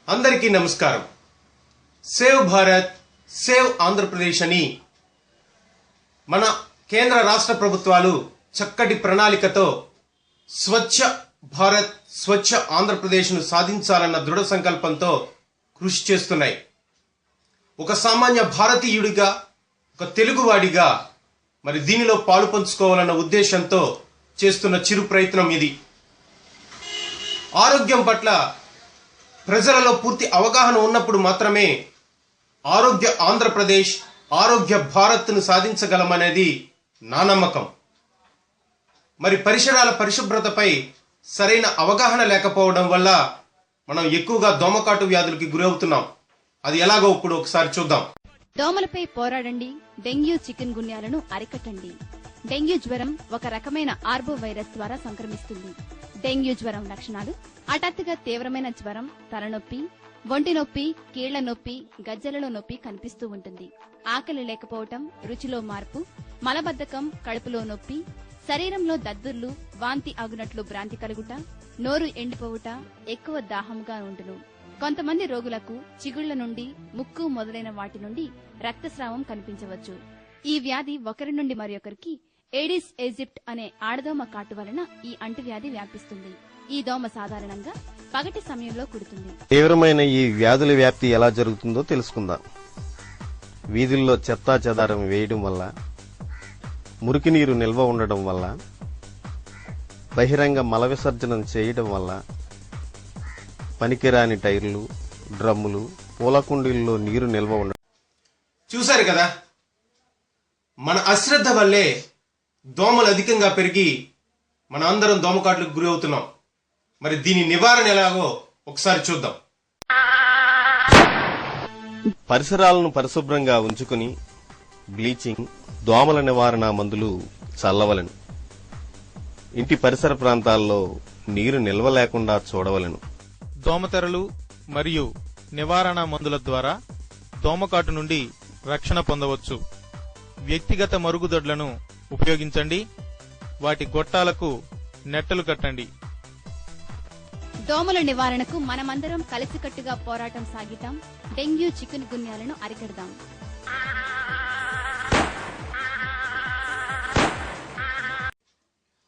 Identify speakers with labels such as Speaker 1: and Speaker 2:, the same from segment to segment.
Speaker 1: అందరికీ నమస్కారం. Save Bharat save Andhra Pradesh అని మన కేంద్ర రాష్ట్ర ప్రభుత్వాలు చక్కటి ప్రణాళికతో స్వచ్ఛ భారత్ స్వచ్ఛ ఆంధ్రప్రదేశ్ను సాధించాలన్న దృఢ సంకల్పంతో కృషి చేస్తున్నాయి. ఒక సామాన్య భారతీయుడిగా, ఒక తెలుగువాడిగా మరి దీనిలో పాలు పంచుకోవాలన్న ఉద్దేశంతో చేస్తున్న చిరు ప్రయత్నం ఇది. ఆరోగ్యం పట్ల ప్రజలలో పూర్తి అవగాహన ఉన్నప్పుడు మాత్రమే ఆరోగ్య ఆంధ్రప్రదేశ్, ఆరోగ్య భారత్ను సాధించగలమనేది నా నమ్మకం. మరి పరిసరాల పరిశుభ్రతపై సరైన అవగాహన లేకపోవడం వల్ల మనం ఎక్కువగా దోమకాటు వ్యాధులకి గురవుతున్నాం. అది ఎలాగో ఇప్పుడు ఒకసారి చూద్దాం.
Speaker 2: దోమలపై పోరాడండి, డెంగ్యూ చికెన్ గున్యాలను అరికట్టండి. డెంగ్యూ జ్వరం ఒక రకమైన ఆర్బో వైరస్ ద్వారా సంక్రమిస్తుంది. డెంగ్యూ జ్వరం లక్షణాలు: హఠాత్తుగా తీవ్రమైన జ్వరం, తలనొప్పి, ఒంటి నొప్పి, కీళ్ల నొప్పి, గజ్జలలో నొప్పి కనిపిస్తూ ఉంటుంది. ఆకలి లేకపోవటం, రుచిలో మార్పు, మలబద్ధకం, కడుపులో నొప్పి, శరీరంలో దద్దుర్లు, వాంతి అగునట్లు భ్రాంతి కలుగుట, నోరు ఎండిపోవుట, ఎక్కువ దాహంగా ఉండును. కొంతమంది రోగులకు చిగుళ్ల నుండి, ముక్కు మొదలైన వాటి నుండి రక్తస్రావం కనిపించవచ్చు. ఈ వ్యాధి ఒకరి నుండి మరొకరికి ఏడిస్ ఈజిప్ట్ అనే ఆడదోమ కాటు వలన ఈ అంటువ్యాధి వ్యాపిస్తుంది. ఈ దోమ సాధారణంగా పగటి సమయంలో కుడుతుంది.
Speaker 3: తీవ్రమైన ఈ వ్యాధుల వ్యాప్తి ఎలా జరుగుతుందో తెలుసుకుందాం. వీధుల్లో చెత్తా చెదారం వేయడం వల్ల, మురికి నీరు నిల్వ ఉండడం వల్ల, బహిరంగ మల విసర్జనం చేయడం వల్ల, పనికిరాని టైర్లు, డ్రమ్ములు, పూల కుండీల్లో నీరు నిల్వ ఉండడం.
Speaker 1: చూశారు కదా, మన అశ్రద్ధ వల్లే దోమలు అధికంగా పెరిగి మన అందరం దోమకాట్లకు గురి అవుతున్నాం. మరి దీని నివారణ ఎలాగో ఒకసారి చూద్దాం.
Speaker 3: పరిసరాలను పరిశుభ్రంగా ఉంచుకుని బ్లీచింగ్, దోమల నివారణ మందులు చల్లవలెను. ఇంటి పరిసర ప్రాంతాల్లో నీరు నిల్వ లేకుండా చూడవలెను.
Speaker 4: దోమతెరలు మరియు నివారణ మందుల ద్వారా దోమకాటు నుండి రక్షణ పొందవచ్చు. వ్యక్తిగత మరుగుదొడ్లను ఉపయోగించండి. వాటి గొట్టాలకు నెట్టలు కట్టండి.
Speaker 2: దోమల నివారణకు మనమందరం కలిసికట్టుగా పోరాటం సాగిద్దాం. Dengue chicken గున్యాలను అరికడదాం.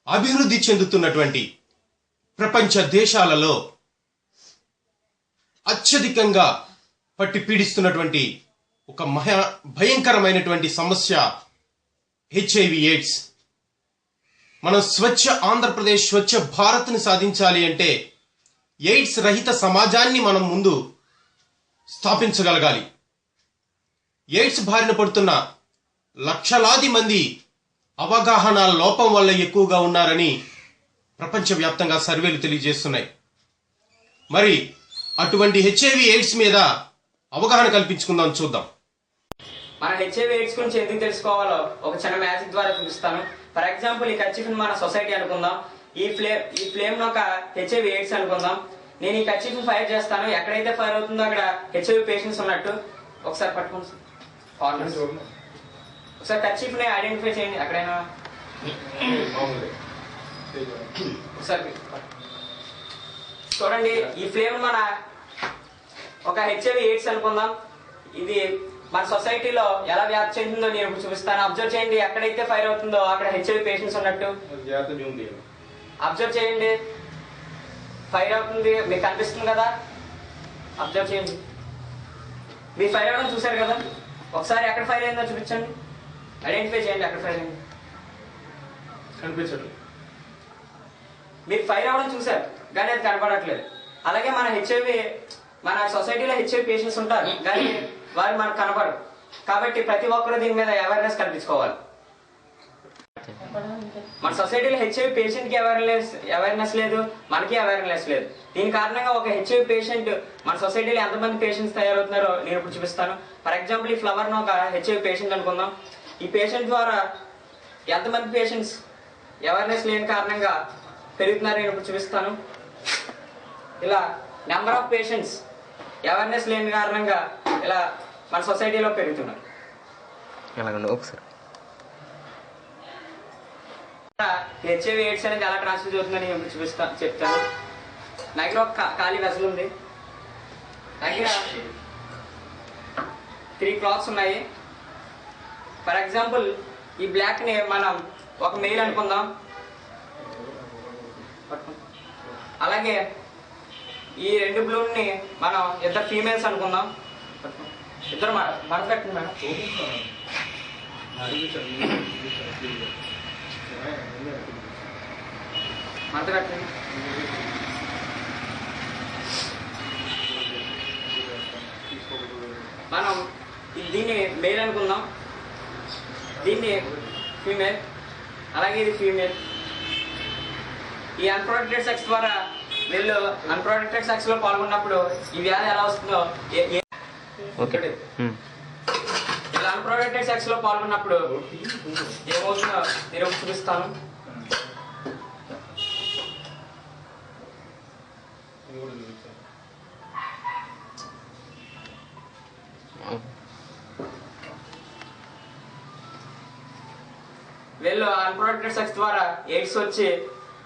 Speaker 1: అభివృద్ధి చెందుతున్నటువంటి ప్రపంచ దేశాలలో అత్యధికంగా పట్టి పీడిస్తున్నటువంటి ఒక భయంకరమైనటువంటి సమస్య హెచ్ఐవి ఎయిడ్స్. మనం స్వచ్ఛ ఆంధ్రప్రదేశ్, స్వచ్ఛ భారత్ని సాధించాలి అంటే ఎయిడ్స్ రహిత సమాజాన్ని మనం ముందు స్థాపించగలగాలి. ఎయిడ్స్ బారిన పడుతున్న లక్షలాది మంది అవగాహన లోపం వల్ల ఎక్కువగా ఉన్నారని ప్రపంచవ్యాప్తంగా సర్వేలు తెలియజేస్తున్నాయి. మరి అటువంటి హెచ్ఐవి ఎయిడ్స్ మీద అవగాహన కల్పించుకుందాం, చూద్దాం.
Speaker 5: మన హెచ్ఐవి ఎయిడ్స్ గురించి ఎందుకు తెలుసుకోవాలో ఒక చిన్న మ్యాజిక్ ద్వారా చూపిస్తాను. ఫర్ ఎగ్జాంపుల్, ఈ కర్చీఫ్ మన సొసైటీ అనుకుందాం. ఈ ఫ్లేమ్ లో ఒక హెచ్ఐవి ఎయిడ్స్ అనుకుందాం. నేను ఈ కర్చీఫ్ ఫైర్ చేస్తాను. ఎక్కడైతే ఫైర్ అవుతుందో అక్కడ హెచ్ఐవి పేషెంట్స్ ఉన్నట్టు ఒకసారి పట్టుకోండి. ఒకసారి కర్చీఫ్ ని ఐడెంటిఫై చేయండి. ఎక్కడైనా ఒకసారి చూడండి. ఈ ఫ్లేమ్ మన ఒక హెచ్ఐవి ఎయిడ్స్ అనుకుందాం. ఇది మన సొసైటీలో ఎలా వ్యాప్తి చెందుతుందో నేను చూపిస్తాను. అబ్జర్వ్ చేయండి. ఎక్కడైతే ఫైర్ అవుతుందో అక్కడ హెచ్ఐవి పేషెంట్స్ ఉన్నట్టు అబ్జర్వ్ చేయండి. ఫైర్ అవుతుంది, మీకు కనిపిస్తుంది కదా. అబ్జర్వ్ చేయండి. మీరు ఫైర్ అవ్వడం చూసారు కదా. ఒకసారి ఎక్కడ ఫైర్ అయిందో చూపించండి. ఐడెంటిఫై చేయండి ఎక్కడ ఫైర్ అయింది. కనిపించట్లేదు. మీరు ఫైర్ అవ్వడం చూసారు కానీ అది కనపడట్లేదు. అలాగే మన సొసైటీలో హెచ్ఐవి పేషెంట్స్ ఉంటారు కానీ వారు మనకు కనపడరు. కాబట్టి ప్రతి ఒక్కరు దీని మీద అవేర్నెస్ కల్పించుకోవాలి. మన సొసైటీలో హెచ్ఐవి పేషెంట్ కి అవేర్నెస్ లేదు, మనకి అవేర్నెస్ లేదు. దీని కారణంగా ఒక హెచ్ఐవి పేషెంట్ మన సొసైటీలో ఎంతమంది పేషెంట్స్ తయారవుతున్నారో నేను ఇప్పుడు చూపిస్తాను. ఫర్ ఎగ్జాంపుల్, ఈ ఫ్లవర్ ను ఒక హెచ్ఐవి పేషెంట్ అనుకుందాం. ఈ పేషెంట్ ద్వారా ఎంతమంది పేషెంట్స్ అవేర్నెస్ లేని కారణంగా పెరుగుతున్నారో నేను ఇప్పుడు చూపిస్తాను. ఇలా నెంబర్ ఆఫ్ పేషెంట్స్ అవేర్నెస్ లేని కారణంగా ఇలా మన సొసైటీలో పెరుగుతున్నారు. హెచ్ఐవి ఎయిడ్స్ అనేది ఎలా ట్రాన్స్ఫర్ అవుతుందని చెప్తాను. నా దగ్గర ఒక ఖాళీ వెసలు ఉంది. దగ్గర 3 క్లాత్స్ ఉన్నాయి. ఫర్ ఎగ్జాంపుల్ ఈ బ్లాక్ ని మనం ఒక మెయిల్ అనుకుందాం. అలాగే ఈ 2 బ్లూని మనం 2 ఫీమేల్స్ అనుకుందాం. ఇద్దరు మడపెట్టండి మేడం. మడపెట్టండి. మనం దీన్ని మేల్ అనుకుందాం, దీన్ని ఫీమేల్, అలాగే ఇది ఫీమేల్. ఈ అన్ప్రొటెక్టెడ్ సెక్స్ ద్వారా వీళ్ళు అన్ప్రొటెక్టెడ్ సెక్స్ లో పాల్గొన్నప్పుడు ఈ వ్యాధి ఎలా వస్తుందో ఇలా అన్ప్రొటెక్టెడ్ సెక్స్ లో పాల్గొన్నప్పుడు ఏమవుతుందో నేను చూపిస్తాను. వీళ్ళు అన్ప్రొటెక్టెడ్ సెక్స్ ద్వారా ఎయిడ్స్ వచ్చి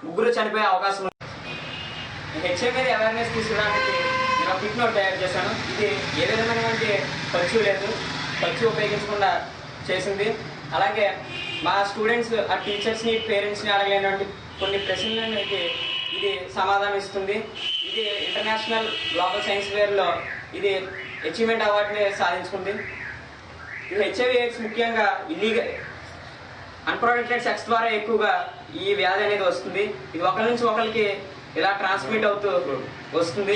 Speaker 5: 3 చనిపోయే అవకాశం ఉంది. హెచ్ఐవి అవేర్నెస్ తీసుకురావడానికి నేను కిట్ నోట్ తయారు చేశాను. ఇది ఏ విధమైనటువంటి ఖర్చు లేదు, ఖర్చు ఉపయోగించకుండా చేసింది. అలాగే మా స్టూడెంట్స్ ఆ టీచర్స్ని పేరెంట్స్ని అడగలేనటువంటి కొన్ని ప్రశ్నలకి ఇది సమాధానం ఇస్తుంది. ఇది ఇంటర్నేషనల్ గ్లోబల్ సైన్స్ ఫేర్లో ఇది అచీవ్మెంట్ అవార్డుని సాధించుకుంది. ఇది హెచ్ఐవి ఎయిడ్స్ ముఖ్యంగా ఇల్లీగల్ అన్ప్రొటెక్టెడ్ సెక్స్ ద్వారా ఎక్కువగా ఈ వ్యాధి అనేది వస్తుంది. ఇది ఒకరి నుంచి ఒకరికి ఇలా ట్రాన్స్మిట్ అవుతూ వస్తుంది.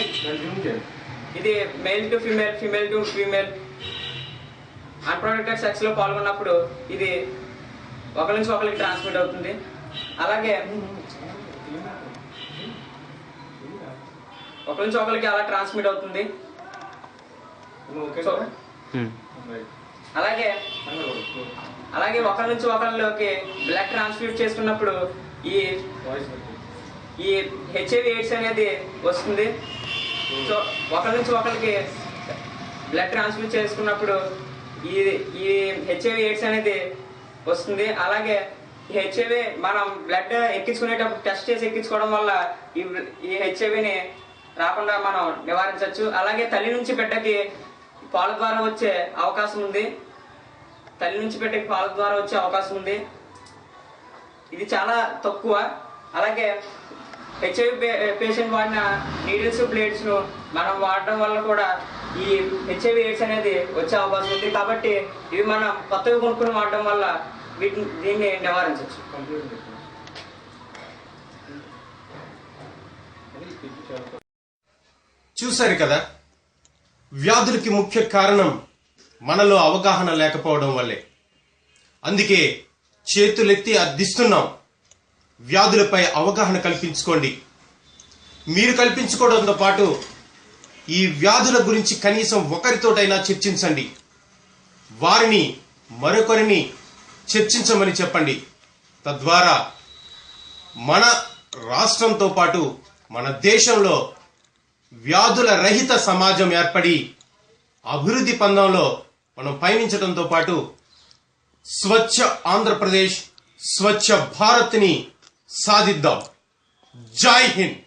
Speaker 5: ఇది male to female, female to female unprotected sex లో పాల్గొన్నప్పుడు ఇది ఒకరి నుంచి ఒకరికి ట్రాన్స్మిట్ అవుతుంది. అలాగే ఒకరి నుంచి ఒకరికి అలా ట్రాన్స్మిట్ అవుతుంది. అలాగే ఒకరి నుంచి ఒకరిలోకి బ్లడ్ ట్రాన్స్ఫ్యూట్ చేసుకున్నప్పుడు ఈ హెచ్ఐవి ఎయిడ్స్ అనేది వస్తుంది. సో ఒకరి నుంచి ఒకరికి బ్లడ్ ట్రాన్స్ఫ్యూట్ చేసుకున్నప్పుడు ఈ హెచ్ఐవి ఎయిడ్స్ అనేది వస్తుంది. అలాగే ఈ హెచ్ఐవి మనం బ్లడ్ ఎక్కించుకునేటప్పుడు టెస్ట్ చేసి ఎక్కించుకోవడం వల్ల ఈ హెచ్ఐవిని రాకుండా మనం నివారించవచ్చు. అలాగే తల్లి నుంచి బిడ్డకి పాల ద్వారా వచ్చే అవకాశం ఉంది. తల్లి నుంచి బిడ్డకి పాల ద్వారా వచ్చే అవకాశం ఉంది. ఇది చాలా తక్కువ. అలాగే హెచ్ఐవి పేషెంట్ వాడిన నీడిల్స్, ప్లేట్స్ ను మనం వాడడం వల్ల కూడా ఈ హెచ్ఐవి ఎయిడ్స్ అనేది వచ్చే అవకాశం ఉంది. కాబట్టి ఇవి మనం కొత్తగా కొనుక్కుని వాడడం వల్ల దీన్ని నివారించవచ్చు.
Speaker 1: చూశారు కదా, వ్యాధులకి ముఖ్య కారణం మనలో అవగాహన లేకపోవడం వల్లే. అందుకే చేతులెత్తి అర్థిస్తున్నాం, వ్యాధులపై అవగాహన కల్పించుకోండి. మీరు కల్పించుకోవడంతో పాటు ఈ వ్యాధుల గురించి కనీసం ఒకరితోటైనా చర్చించండి. వారిని మరొకరిని చర్చించమని చెప్పండి. తద్వారా మన రాష్ట్రంతో పాటు మన దేశంలో వ్యాధుల రహిత సమాజం ఏర్పడి అభివృద్ధి పందంలో మనం పయనించడంతో పాటు స్వచ్ఛ ఆంధ్రప్రదేశ్, స్వచ్ఛ భారత్ ని సాధిద్దాం. జై హింద్.